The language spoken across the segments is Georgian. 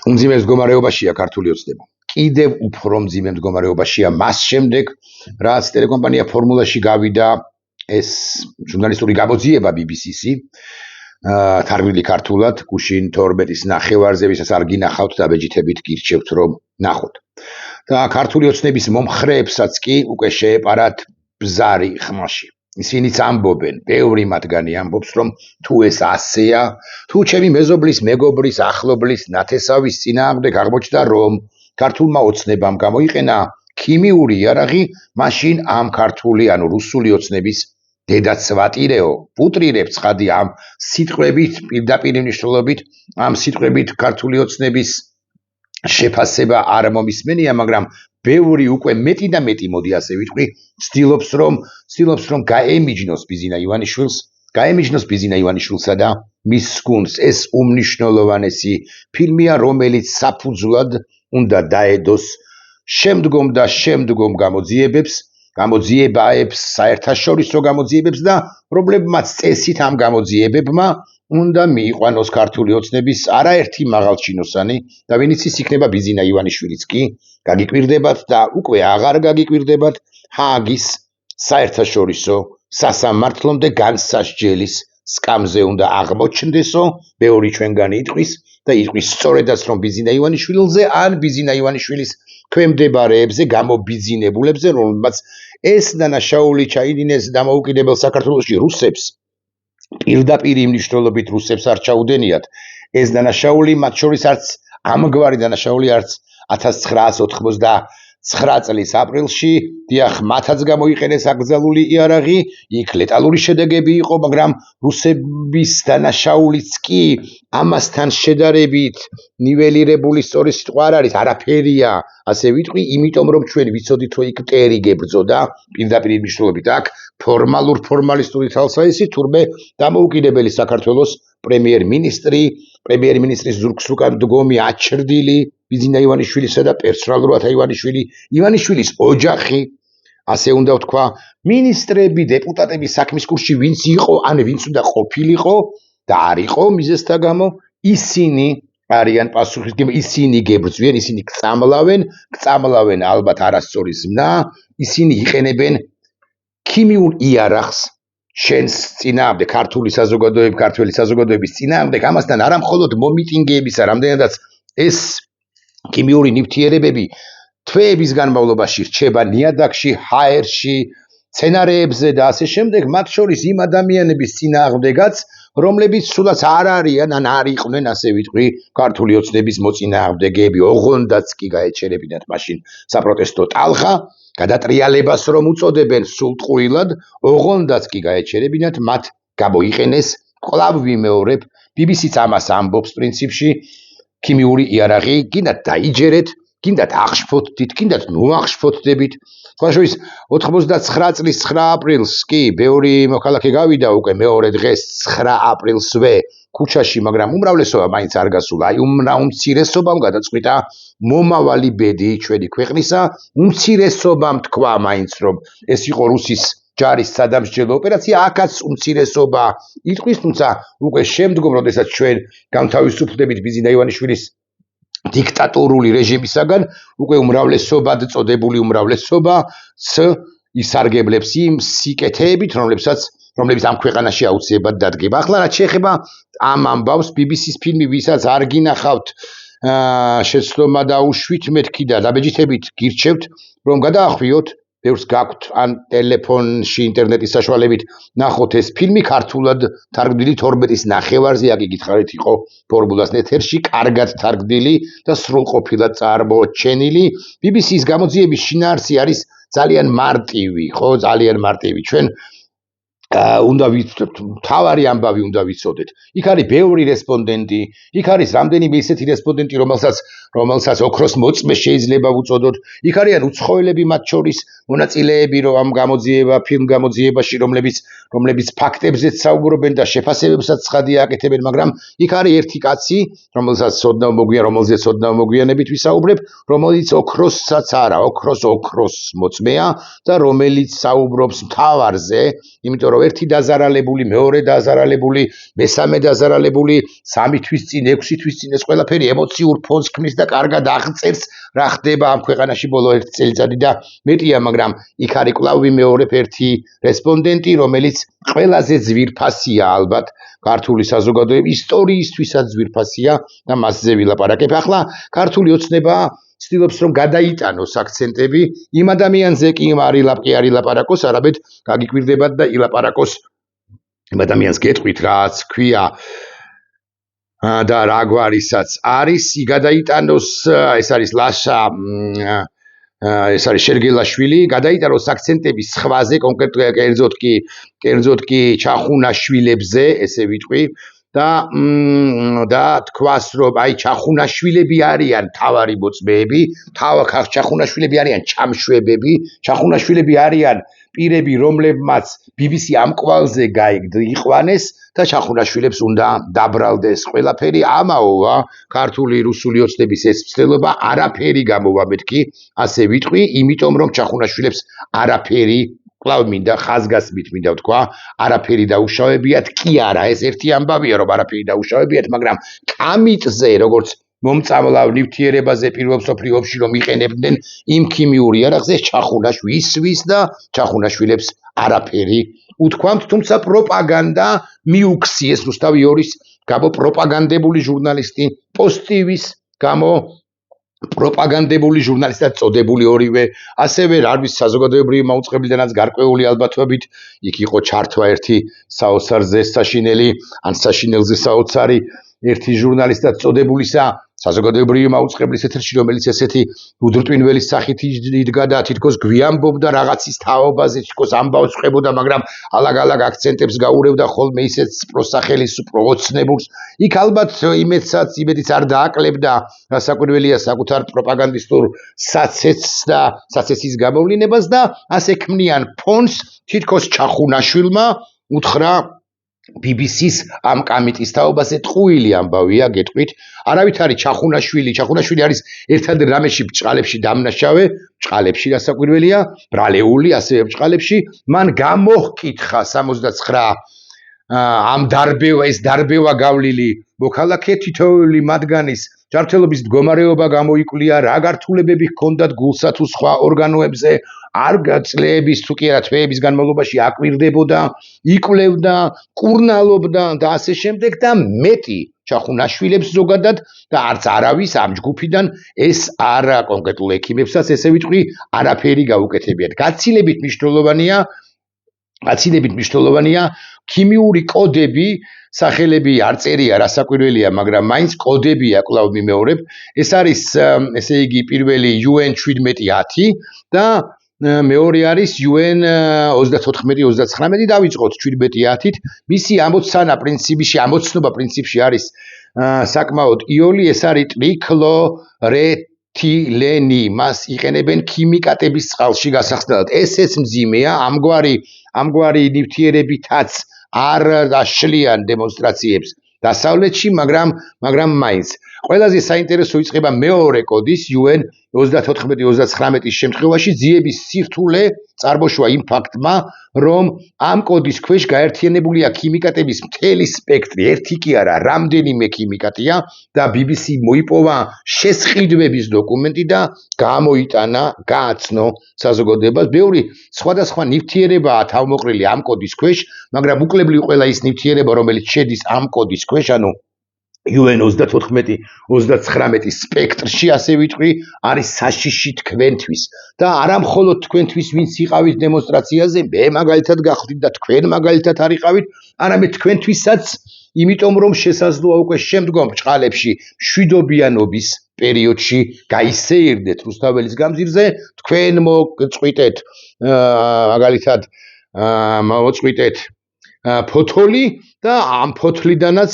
უმძიმე მდგომარეობაშია ქართული ოცნება. კიდევ უფრო მძიმე მდგომარეობაშია მას შემდეგ, რაც ტელეკომპანია ფორმულაში გავიდა ეს ჟურნალისტური გამოძიება BBC-ში, თარგმნილი ქართულად, გუშინ 12-ის ნახევარზე, ვისაც არ გინახავთ, დაბეჯითებით გირჩევთ, რომ ნახოთ. და ქართული ოცნების მომხრეებსაც კი უკვე შეეპარათ ბზარი ხმაში. ისინიც ამბობენ, ბევრი მათგანი ამბობს, რომ თუ ეს ასეა, თუ ჩემი მეზობლის, მეგობრის, ახლობლის, ნათესავის წინააღმდეგ აღმოჩნდა, რომ ქართულმა ოცნებამ გამოიყენა ქიმიური იარაღი, მაშინ ამ ქართული, ანუ რუსული ოცნების დედაცვატირეო, პუტრირებს ხადი ამ სიტყვებით, პირდაპირ მნიშვნელობით, ამ სიტყვებით ქართული ოცნების შეფასება არ მომისმენია, მაგრამ ბევრი უკვე მეტი და მეტი, მოდი ასე ვიტყვი, ცდილობს რომ გაემიჯნოს ბიზინა ივანიშვილსა და მის გუნდს. ეს უმნიშვნელოვანესი ფილმია, რომელიც საფუძვლად უნდა დაედოს შემდგომ გამოძიებებს, საერთაშორისო გამოძიებებს და პრობლემებმაც წესით ამ გამოძიებებმა უნდა მიიყვანოს ქართული ოცნების არაერთი მაღალჩინოსანი და ვინც ის იქნება ბიზინა ივანიშვილიც კი გაგიკვირდებათ და უკვე აღარ გაგიკვირდებათ ჰააგის საერთაშორისო სასამართლომდე განსასჯელის სკამზე უნდა აღმოჩნდესო, ბევრი ჩვენგანი იტყვის და იტყვის სწორედაც რომ ბიზინა ივანიშვილზე ან ბიზინა ივანიშვილის ქვემდებარეებზე გამობიძინებულებზე, რომელმაც ეს დანაშაული ჩაიდინეს დამოუკიდებელ საქართველოში რუსებს, პირდაპირ მნიშვნელობით რუსებს არ ჩაუდენიათ. ეს დანაშაული მათ შორის არც ამგვარი დანაშაული არც 1989 წლის აპრილში, დიახ, მათაც გამოიყენეს აკრძალული იარაღი, იქ ლეტალური შედეგები იყო, მაგრამ რუსების დანაშაულიც კი ამასთან შედარებით ნიველირებული სწორი სიტყვა არ არის, არაფერია, ასე ვიტყვი, იმიტომ რომ ჩვენ ვიცოდით, რომ იქ მტერი გებრძოდა, პირდაპირ მნიშვნელობით აქ ფორმალისტური თვალსაჩინო, თურმე დამოუკიდებელი საქართველოს პრემიერ-მინისტრის ზურგს უკან დგომი აჩრდილი ბიზინა ივანიშვილისა და პერსონალურად ივანიშვილის ოჯახი, ასე უნდა ვთქვა, მინისტრები, დეპუტატები საქმის კურსში ვინც იყო, ან ვინც უნდა ყოფილიყო და არ იყო მიზეზთა გამო, ისინი არიან პასუხისმგებელი, ისინი გებრძვიან, ისინი გწამლავენ ალბათ არასწორი ზმნა, ისინი იყენებენ ქიმიურ იარაღს შენს წინააღმდეგ, ქართული საზოგადოების წინააღმდეგ, ამასთან არა მხოლოდ მომიტინგეებისა, რამდენადაც ეს ქიმიური ნივთიერებები თვეების განმავლობაში რჩება ნიადაგში, ჰაერში, მცენარეებზე და ასე შემდეგ, მათ შორის იმ ადამიანების წინააღმდეგაც, რომლებიც სულაც არ არიან, ან არ იყვნენ, ასე ვიტყვი, ქართული ოცნების მოწინააღმდეგეები, ოღონდაც კი გაეჩერებინათ მაშინ საპროტესტო ტალღა, გადატრიალებას რომ უწოდებენ სულტყუილად, ოღონდაც კი გაეჩერებინათ, მათ გამოიყენეს, კვლავ ვიმეორებ, BBC-ც ამას ამბობს პრინციპში, ქიმიური იარაღი, გინდათ დაიჯერეთ, გინდათ აღშფოთდით, გინდათ ნუაღშფოთდებით. თქვენშორის 89 წლის 9 აპრილს კი ბევრი მოქალაქე გავიდა უკვე მეორე დღეს 9 აპრილსვე ქუჩაში, მაგრამ უმრავლესობა მაინც არ გასულა. აი უმცირესობამ გადაწყვიტა მომავალი ბედი ჩვენი ქვეყნისა, უმცირესობამ თქვა მაინც რომ ეს იყო რუსის ჯარის სადამსჯელო ოპერაცია, აქაც უმცირესობა იტყვის, თუმცა უკვე შემდგომ, როდესაც ჩვენ გამთავისუფლდებით ბიზინა ივანიშვილის დიქტატორული რეჟიმისაგან, უკვე უმრავლესობად წოდებული უმრავლესობაც ისარგებლებს იმ სიკეთეებით, რომლებიც ამ ქვეყანაში აუცილებლად დადგება. ახლა რაც შეეხება ამ ამბავს, BBC-ს ფილმი, ვისაც არ გინახავთ, შეცდომა დაუშვით, მეთქი და დაბეჯითებით გირჩევთ, რომ გადაახვიოთ, ბევრს გაქვთ ან ტელეფონში ინტერნეტის საშუალებით ნახოთ ეს ფილმი, ქართულად თარგმნილი 12-ის ნახევარზე, აქ იგითხარით იყო ფორმულას ეთერში, კარგად თარგმნილი და სრულყოფილად წარმოჩენილი. BBC-ს გამოძიების შინაარსი არის ძალიან მარტივი, ხო, ძალიან მარტივი. ჩვენ თავარი ამბავი უნდა ვიცოდეთ. იქ არის ბევრი რესპონდენტი, იქ არის რამდენიმე ისეთი რესპონდენტი, რომელსაც ოქროს მოწმე შეიძლება უწოდოთ. იქ არიან უცხოელები, მათ შორის მონაწილეები, რომ ამ ფილმ გამოძიებაში, რომლებიც ფაქტებზეც საუბრობენ და შეფასებებსაც ცხადია აკეთებენ, მაგრამ იქ არის ერთი კაცი, რომელზეც ოდნავ მოგვიანებით ვისაუბრებ, რომელიც ოქროსაც არა, ოქროს მოწმეა და რომელიც საუბრობს მთავარზე, იმიტომ რომ რომ ერთი დაზარალებული, მეორე დაზარალებული, მესამე დაზარალებული, 3 თვის წინ, 6 თვის წინ ეს ყველაფერი ემოციურ ფონს ქმნის და კარგად აღწერს რა ხდება ამ ქვეყანაში ბოლო 1 წელიწადი და მეტია, მაგრამ იქ არის კვლავ ვიმეორებ ერთი რესპონდენტი, რომელიც ყველაზე ძვირფასია ალბათ ქართული საზოგადოების ისტორიისთვისაც ძვირფასია და მასზე ვილაპარაკებ. ახლა ქართული ოცნება ცდილობს რომ გადაიტანოს აქცენტები იმ ადამიანზე კი არ ილაპარაკოს, არამედ გაგიკვირდებათ და ილაპარაკოს იმ ადამიანს გეტყვით რაც ქვია და რა გვარისაც არის, გადაიტანოს, ეს არის ლაშა ეს არის შერგელაშვილი, გადაიტანოს აქცენტები სხვაზე, კონკრეტულად კერძოდ კი ჩახუნაშვილებზე, ესე ვიტყვი და თქვას რომ აი ჩახუნაშვილები არიან თავარი მოწმეები, ჩახუნაშვილები არიან ჩამშვებები, ჩახუნაშვილები არიან პირები, რომლებმაც BBC ამ კვალზე გაიყვანეს და ჩახუნაშვილებს უნდა დაბრალდეს. ყველაფერი ამაოა ქართული რუსული ოცნების ეს მცდელობა, არაფერი გამოვა მეთქი, ასე ვიტყვი, იმიტომ რომ ჩახუნაშვილებს არაფერი კვლავ მინდა ხაზგასმით მინდა ვთქვა, არაფერი დაუშავებიათ კი არა, ეს ერთი ამბავია რომ არაფერი დაუშავებიათ, მაგრამ კამიტზე როგორც მომწამლავ ნივთიერებაზე პირველ მსოფლიო ომში რომ იყენებდნენ იმ ქიმიურ იარაღზე ჩახუნაშვილს და ჩახუნაშვილებს არაფერი უთქვამთ, თუმცა პროპაგანდა მიუქციეს რუსთავი ორის გამო პროპაგანდებული ჟურნალისტი პოსტივის გამო პროპაგანდებული ჟურნალისტად წოდებული ორივე, ასევე არის საზოგადოებრივი მაუწყებლიდანაც გარკვეული ალბათობით, იქ იყო ჩართვა ერთი საოცარზე საშინელი, ან საშინელზე საოცარი ერთი ჟურნალისტად წოდებულისა საზოგადოებრივი მაუწყებლის ეთერში, რომელიც ესეთი უდრტვინველის სახით იდგა და თითქოს გვიამბობდა რაღაცის თაობაზე, თითქოს ამბავს ყვებოდა, მაგრამ ალაგ-ალაგ აქცენტებს გაურევდა ხოლმე ისეთ პროსახელის პროვოცნებულს. იქ ალბათ იმედიც არ დააკლებდა რასაკვირველია საკუთარ პროპაგანდისტურ საცეცის გამოვლინებას და ასე ქმნიან ფონს თითქოს ჩახუნაშვილმა უთხრა BBC-ს ამ კამიტის თაობაზე. ტყუილი ამბავია, გეტყვით, არავით არის ჩახუნაშვილი არის ერთად რამეში ბჭყალებში დამნაშავე, ბჭყალებში რასაკვირველია, ბრალეული, ასევე ბჭყალებში, მან გამოჰკითხა 69 ამ დარბევა გავლილი მოქალაქე თითოეული მათგანის ჯანმრთელობის მდგომარეობა გამოიკვლია, რა გართულებები ჰქონდათ გულსა თუ სხვა ორგანოებზე, არ წლების თუ კი არა თვეების განმავლობაში აკვირდებოდა, იკვლევდა, კურნალობდა და ასე შემდეგ და მეტი ჩახუნაშვილებს ზოგადად და არც არავის ამ ჯგუფიდან ეს არა კონკრეტულ ექიმებსაც, ესე ვიტყვი, არაფერი გაუკეთებიათ. გაცილებით მნიშვნელოვანია ქიმიური კოდები, სახელები არ წერია, რასაკვირველია, მაგრამ მაინც კოდებია, კვლავ მიმეორებ. ეს არის, ესე იგი, პირველი UN 1710 და მეორე არის UN 34-39 დავიწყოთ 17-10-ით. მისი ამოცნობა პრინციპში არის საკმაოდ იოლი, ეს არის ტრიკლორეთილენი, მას იყენებენ ქიმიკატების წყალში გასახსნელად. ესეც მძიმეა, ამგვარი ნივთიერებითაც არ აშლიან დემონსტრაციებს დასავლეთში, მაგრამ მაინც ყველაზე საინტერესო იწყება მეორე კოდის UN 34-39-ის შემთხვევაში ძიების სირთულე წარმოშვა იმ ფაქტმა, რომ ამ კოდის ქვეშ გაერთიანებულია ქიმიკატების მთელი სპექტრი, ერთი კი არა, რამდენიმე ქიმიკატია და BBC მოიპოვა შესყიდვების დოკუმენტი და გამოიტანა, გააცნო საზოგადოებას. ბევრი სხვადასხვა ნივთიერებაა თავმოყრილი ამ კოდის ქვეშ, მაგრამ უკლებლივ ყველა ის ნივთიერება, რომელიც შედის ამ კოდის ქვეშ, ანუ UN 34-39 სპექტრში, ასე ვიტყვი, არის საშიში თქვენთვის და არა მხოლოდ თქვენთვის, ვინც იყავით დემონსტრაციაზე, მე მაგალითად გახვრით და თქვენ მაგალითად არ იყავით, არამედ თქვენთვისაც, იმიტომ რომ შესაძლოა უკვე შემდგომ ბჭყალებში მშვიდობიანობის პერიოდში გაისეირდეთ რუსთაველის გამზირზე, თქვენ მოწყვიტეთ მაგალითად მოწყვიტეთ ფოთოლი და ამ ფოთლიდანაც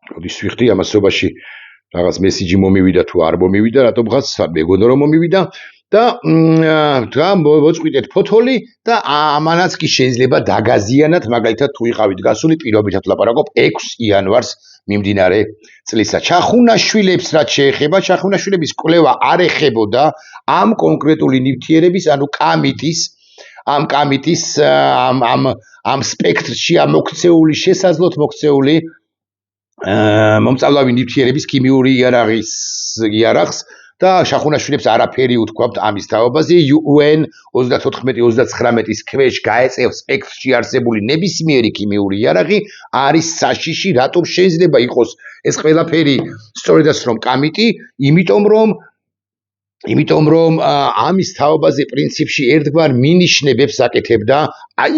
როდის ვიხდი ამასობაში რაღაც მესიჯი მომივიდა თუ არ მომივიდა, რატომღაც მეგონა რომ მომივიდა და მოწყვიტეთ ფოთოლი და ამანაც კი შეიძლება დაგაზიანათ, მაგალითად თუ იყავით გასული, პირობითად ლაპარაკობ 6 იანვარს მიმდინარე წლისა. ჩახუნაშვილებს რაც შეეხება, ჩახუნაშვილების კვლევა არ ეხებოდა ამ კონკრეტული ნივთიერების, ანუ კამიტის ამ კამიტის ამ სპექტრში ამ მოქცეული შესაძლოთ მოქცეული მომწავლავი ნივთიერების ქიმიური იარაღს და შახუნაშვილებს არაფერი უთქვამთ ამის თაობაზე. UN 34-39-ის ქვეშ გაეწევს სპექტრში არსებული ნებისმიერი ქიმიური იარაღი არის საშიში, რატომ შეიძლება იყოს ეს ყველაფერი სწორედაც რომ კამიტი, იმიტომ რომ ამის თაობაზე პრინციპში ერთგვარ მინიშნებებს აკეთებდა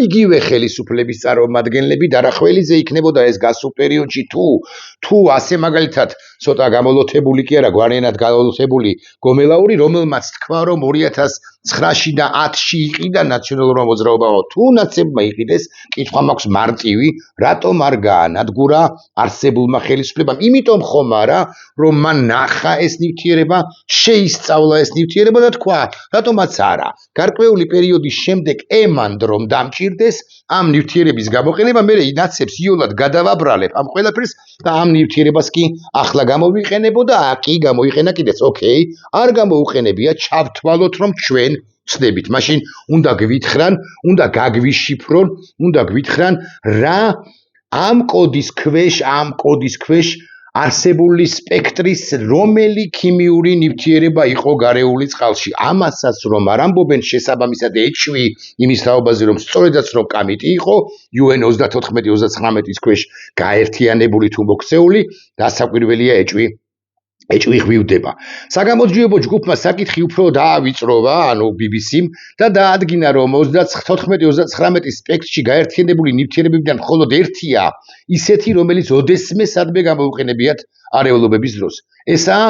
იგივე ხელისუფლების წარმომადგენლები და რა ხელიზე იქნებოდა ეს გასულ პერიოდში თუ ასე მაგალითად ცოტა გამოლოთებული კი არა გვარიანად გამოლოთებული გომელაური რომელმაც თქვა რომ 2009-ში და 10-ში იყიდა ნაციონალურმა მოძრაობამ თუ ნაცებმა იყიდეს კითხვა მაქვს მარტივი რატომ არ გაანადგურა არსებულმა ხელისუფლებამ იმიტომ ხომ არა რომ მან ნახა ეს ნივთიერება შეისწავლა ეს ნივთიერება და თქვა რატომაც არა გარკვეული პერიოდის შემდეგ ემანდ რომ დამჭირდეს ამ ნივთიერების გამოყენება მე ნაცებს იოლად გადავაბრალებ ამ ყველაფერს და ამ ნივთიერებას კი ახლა გამოვიყენებოდა კი გამოიყენა კიდეც ოკეი არ გამოუყენებია ჩავთვალოთ რომ ჩვენ ვცდებით მაშინ უნდა გვითხრან უნდა გაგვიშიფრონ უნდა გვითხრან რა ამ კოდის ქვეშ არსებული სპექტრის რომელი ქიმიური ნივთიერება იყო გარეული წყალში ამასაც რომ არ ამბობენ შესაბამისად ეჭვი იმის თაობაზე რომ სწორედაც რომ კამიტი იყო UN 34-39-ის ქვეშ გაერთიანებული თუ მოქცეული დასაკვირველია ეჭვი ღვივდება. საგამოძიებო ჯგუფმა საკითხი უფრო დაავიწროვა, ანუ BBC-მ და დაადგინა, რომ 34-39-ის სპექტრში გაერთიანებული ნივთიერებებიდან მხოლოდ ერთია ისეთი, რომელიც ოდესმე სადმე გამოუყენებიათ არეულობების დროს. ესაა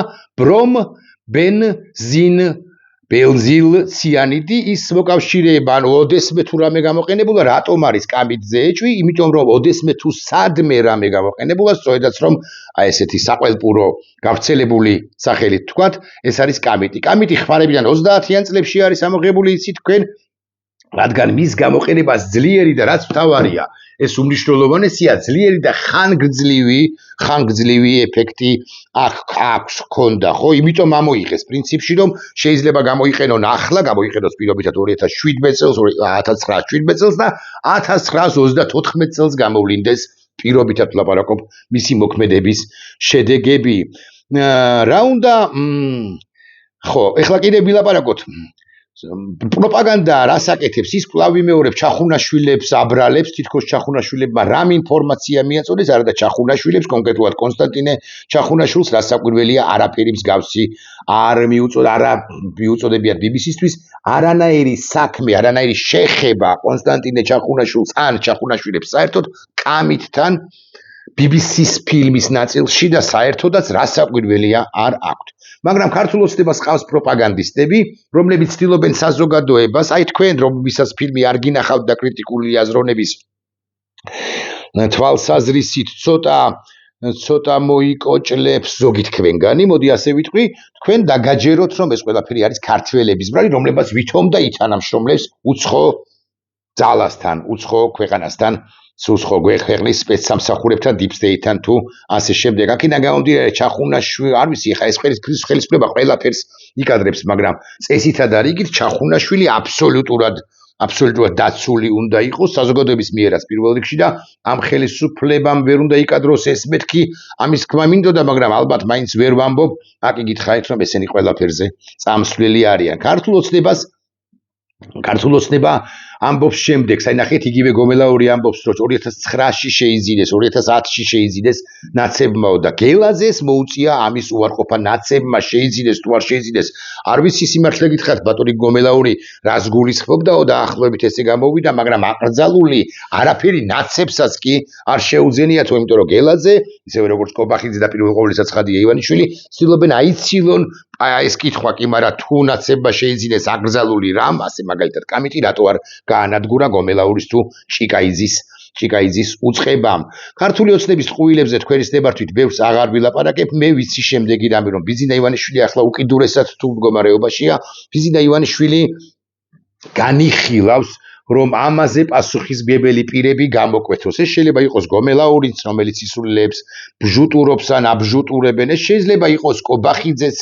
ბენზილ ციანიდი ის მოკავშირეება, ანუ ოდესმე თუ რამე გამოყენებულა, რატომ არის კამიტზე ეჭვი? იმიტომ რომ ოდესმე თუ სადმე რამე გამოყენებულა, სწორედაც რომ აი ესეთი საყელპურო გავრცელებული სახელით თქვათ, ეს არის კამიტი. კამიტი ხმარებიდან 30-იან წლებში არის ამოღებული, იცით თქვენ, რადგან მის გამოყენებას ძლიერი და რაც მთავარია, ეს უმნიშვნელოვანესია, ძლიერი და ხანგრძლივი ეფექტი აქვს ქონდა, ხო? იმიტომ ამოიღეს პრინციპში, რომ შეიძლება გამოიყენონ ახლა, გამოიყენოს პირობითად 2017 წელს, 1917 წელს და 1934 წელს გამოვლინდეს პირობითად ვლაპარაკობ მისი მოქმედების შედეგები. რა უნდა ხო, ეხლა კიდე ვილაპარაკოთ პროპაგანდა რას აკეთებს ის კვლავ ვიმეორებ ჩახუნაშვილებს აბრალებს თითქოს ჩახუნაშვილებმა რამ ინფორმაცია მიაწოდეს არა და ჩახუნაშვილებს კონკრეტულად კონსტანტინე ჩახუნაშვილს რასაკვირველია არაფერი მსგავსი არ მიუწოდებიათ BBC-ისთვის არანაირი საქმე არანაირი შეხება კონსტანტინე ჩახუნაშვილს ან ჩახუნაშვილებს საერთოდ კამიტთან BBC-ის ფილმის ნაწილში და საერთოდაც რასაკვირველია არ აქვთ. მაგრამ ქართულ ოცნებას ყავს პროპაგანდისტები, რომლებიც ცდილობენ საზოგადოებას, აი თქვენ რომელსაც ფილმი არ გინახავთ და კრიტიკული აზროვნების თვალსაზრისით ცოტა მოიკოჭლებს ზოგი თქვენგანი, მოდი ასე ვიტყვი, თქვენ დაგაჯეროთ რომ ეს ყველაფერი არის ქართველების ბრალი, რომლებაც ვითომ და ითანამშრომლებს უცხო ძალასთან, უცხო ქვეყანასთან სულსხო ქვეყნის სპეცსამსახურებთან deep state-თან თუ ასე შემდეგ. აქედან გამომდინარე ჩახუნაშვილი არ ვიცი ხა ეს ხელისუფლება ყველაფერს იკადრებს, მაგრამ წესითა და რიგით ჩახუნაშვილი აბსოლუტურად დაცული უნდა იყოს საზოგადოების მიერაც პირველ რიგში და ამ ხელისუფლებამ ვერ უნდა იკადროს ეს მეთქი ამის თქმა მინდოდა, მაგრამ ალბათ მაინც ვერ ვამბობ, აკი გითხარით რომ ესენი ყველაფერზე წამსვლელი არიან. ქართულ ოცნება ამბობს შემდეგ, საინახეთ იგივე გომელაური ამბობს, რომ 2009-ში შეიზიდეს, 2010-ში შეიზიდეს ნაცებმაო და გელაძეს მოუწია ამის უარყოფა ნაცებმა შეიზიდეს თუ არ შეიზიდეს. არ ვიცი სიმართლე გითხრათ, ბატონი გომელაური რას გულისხმობდაო და ახლობით ესე გამოვიდა, მაგრამ აკრძალული არაფერი ნაცებსაც კი არ შეუძენიათო, იმიტომ რომ გელაძე, ისევე როგორც კობახიძე და პირველ ყოვლისა ცხადია ივანიშვილი, ცდილობენ აიცილონ ეს კითხვა კი, მაგრამ თუ ნაცებმა შეიზიდეს აკრძალული რამ, ასე მაგალითად კამიტი რატო არ გაანადგურა გომელაურის თუ ჭიკაიძის უწყებამ. ქართული ოცნების ტყუილებზე თქვენის ნებართვით ბევრს აღარ ვილაპარაკებ, მე ვიცი შემდეგი რამე, რომ ბიზინა ივანიშვილი ახლა უკიდურესად რთულ მდგომარეობაშია. ბიზინა ივანიშვილი განიხილავს რომ ამაზე პასუხისმგებელი პირები გამოკვეთოს. ეს შეიძლება იყოს გომელაურიც, რომელიც ისულელებს, ბჟუტურობს ან აბჟუტურებენ. ეს შეიძლება იყოს კობახიძეც,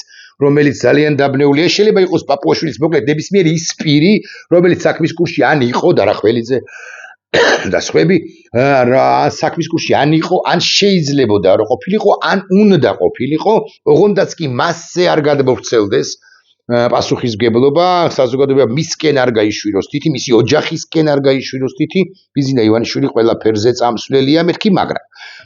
რომელიც ძალიან დაბნეულია. ეს შეიძლება იყოს პაპუაშვილის, მოკლედ ნებისმიერი ის პირი, რომელიც საქმის კურსში ან იყო დარახველიძე და სხვები საქმის კურსში ან იყო, ან შეიძლებოდა რომ ყოფილიყო, ან უნდა ყოფილიყო, ოღონდაც კი მასზე არ გადმოვრცელდეს პასუხისმგებლობა, საზოგადოება მისკენ არ გაიშვიროს თითი, მისი ოჯახისკენ არ გაიშვიროს თითი, ბიზინა ივანიშვილი ყველაფერზე წამსვლელია მეთქი,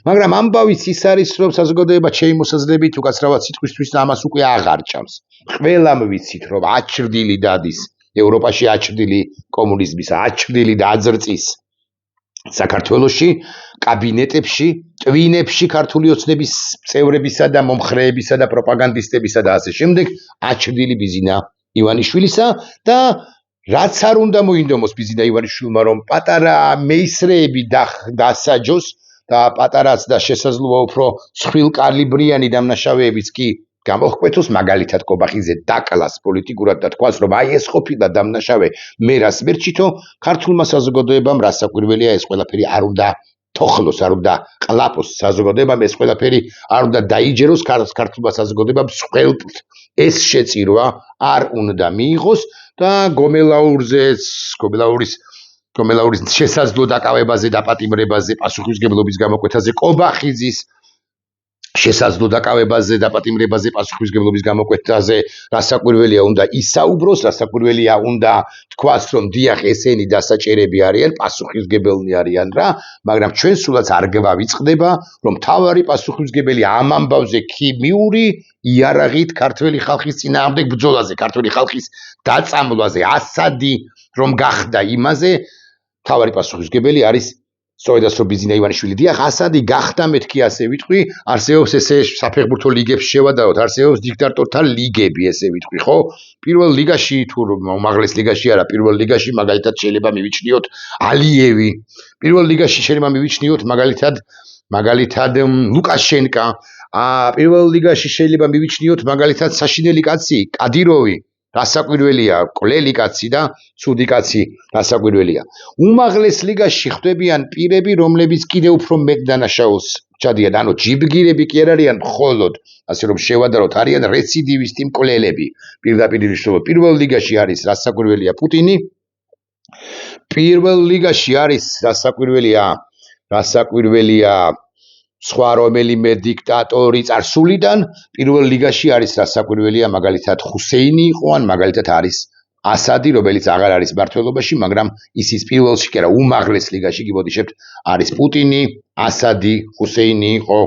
მაგრამ ამბავიც ის არის, რომ საზოგადოება ჩემი მოსაზრებით უკაცრავად სიტყვისთვის ამას უკვე აღარ ჭამს. ყველამ ვიცით, რომ აჩრდილი დადის ევროპაში, აჩრდილი კომუნიზმის, აჩრდილი და აძრწის საქართველოში, კაბინეტებში, ტვინებში ქართული ოცნების წევრებისა და მომხრეებისა და პროპაგანდისტებისა და ასე შემდეგ, აჩრდილი ბიზინა ივანიშვილისა და რაც არ უნდა მოინდომოს ბიზინა ივანიშვილმა, რომ პატარა მეისრეები დასაჯოს და პატარაც და შესაძლოა უფრო სხვილკალიბრიანი დამნაშავეებიც კი გამოჰკვეთოს, მაგალითად კობახიძე დაკლას პოლიტიკურად და თქვას, რომ აი ეს ყოფილა დამნაშავე, მე რას მერჩითო, ქართულმა საზოგადოებამ რასაკვირველია ეს ყველაფერი არ უნდა თოხლოს, არ უნდა ყლაპოს საზოგადოებამ, ეს ყველაფერი არ უნდა დაიჯეროს ქართულმა საზოგადოებამ, მსხვერპლთ ეს შეწირვა არ უნდა მიიღოს და გომელაურის შესაძლო დაკავებაზე, დაპატიმრებაზე, პასუხისმგებლობის გამოკვეთაზე, კობახიძის შესაძლო დაკავებაზე, დაპატიმრებაზე, პასუხისმგებლობის გამოკვეთაზე, რასაკვირველია უნდა ისაუბროს, რასაკვირველია უნდა თქვას, რომ დიახ, ესენი დასაჭერები არიან, პასუხისმგებელნი არიან რა, მაგრამ ჩვენ სულაც არ გვავიწყდება, რომ მთავარი პასუხისმგებელი ამ ამბავზე ქიმიური იარაღით ქართველი ხალხის წინააღმდეგ ბრძოლაზე, ქართველი ხალხის დაწამვლაზე, ასადი რომ გახდა იმაზე, მთავარი პასუხისმგებელი არის სწორედაც რომ ბიზინა ივანიშვილი დიახ, ასადი გახდა მეთქი ასე ვიტყვი, არსებობს ესე საფეხბურთო ლიგებში შევადაროთ, არსებობს დიქტატორთა ლიგები, ესე ვიტყვი, ხო? პირველ ლიგაში თუ უმაღლეს ლიგაში არა, პირველ ლიგაში მაგალითად შეიძლება მივიჩნიოთ ალიევი, პირველ ლიგაში შეიძლება მივიჩნიოთ მაგალითად ლუკაშენკა, პირველ ლიგაში შეიძლება მივიჩნიოთ მაგალითად საშინელი კაცი, კადიროვი, რასაკვირველია, კვლელი კაცი და ცუდი კაცი რასაკვირველია. უმაღლეს ლიგაში ხდებიან პირები, რომლებიც კიდევ უფრო მეტ დანაშაულს ჩადიან, ანუ ჯიბგირები კი არ არიან მხოლოდ, ასე რომ შევადაროთ, არიან რეციდივისტი მკვლელები. პირდაპირ ნიშნულობა, პირველ ლიგაში არის რასაკვირველია პუტინი, პირველ ლიგაში არის რასაკვირველია სხვა რომელიმე დიქტატორი წარსულიდან, პირველ ლიგაში არის რასაკვირველია მაგალითად ხუსეინი იყო, ან მაგალითად არის ასადი, რომელიც აღარ არის მმართველობაში, მაგრამ ისიც პირველში კი არა, უმაღლეს ლიგაში კი მოდიშებთ, არის პუტინი, ასადი, ხუსეინი იყო,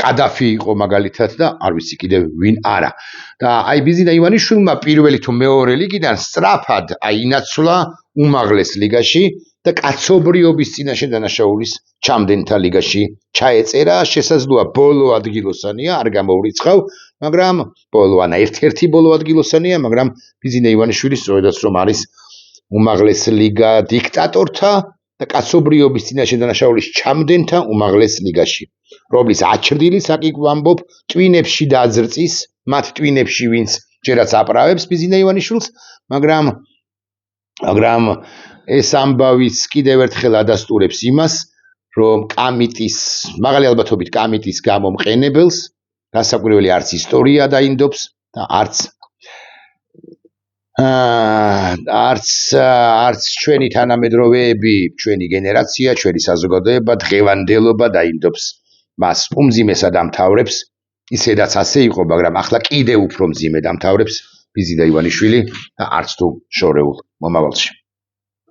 კადაფი იყო მაგალითად და არ ვიცი კიდევ ვინ არა. და აი ბიზინა ივანიშვილმა პირველი თუ მეორე ლიგიდან სწრაფად ინაცვლა უმაღლეს ლიგაში და კაცობრიობის წინაშე დანაშაულის ჩამდენთა ლიგაში ჩაეწერა, შესაძლოა ბოლო ადგილოსანია, არ გამოვრიცხავ, მაგრამ ერთ-ერთი ბოლო ადგილოსანია, მაგრამ ბიზინა ივანიშვილი სწორედაც რომ არის უმაღლეს ლიგა დიქტატორთა და კაცობრიობის წინაშე დანაშაულის ჩამდენთა უმაღლეს ლიგაში, რომლის აჩრდილი საკი ვამბობ, ტვინებში დაძრწის, მათ ტვინებში ვინც ჯერაც აპრავებს ბიზინა ივანიშვილს, მაგრამ ეს ამბავიც კიდევ ერთხელ ადასტურებს იმას, რომ მაღალი ალბათობით კამიტის გამომყენებელს რასაკვირველი არც ისტორია დაინდობს და არც ჩვენი თანამედროვეები, ჩვენი გენერაცია, ჩვენი საზოგადოება, დღევანდელობა დაინდობს მას. უმძიმე დამთავრებს, ისედაც ასე იყო, მაგრამ ახლა კიდევ უფრო მძიმე დამთავრებს ბიზინა ივანიშვილი და არც თუ შორეულ მომავალში.